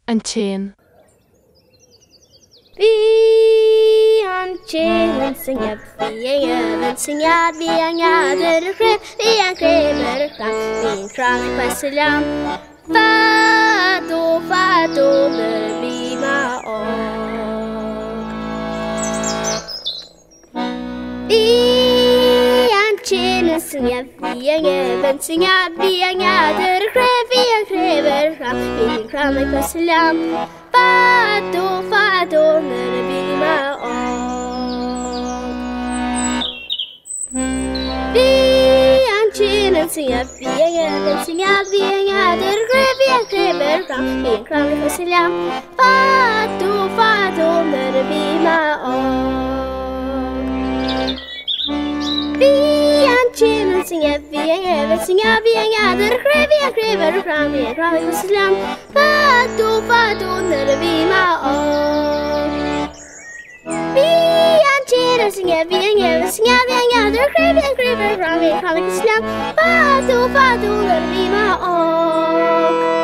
An Chin. An Chin, sing up, sing out, be an other crib, be a craver, being chronic Basilam. Fado, be my own. An Chin, sing up, sing out, be an other crib, be a craver, being chronic Basilam. Fado, be my own. An Chin, sing up, sing out, be an other crib, be a craver, being chronic Basilam. Fado, be my own. An Chin, sing up, sing out, be an other crib, be a craver, being chronic Basilam. Fado, be my own. An Chin, sing up, sing out, be an other crib, be a craver, being chronic Basilam. Fado, be my own.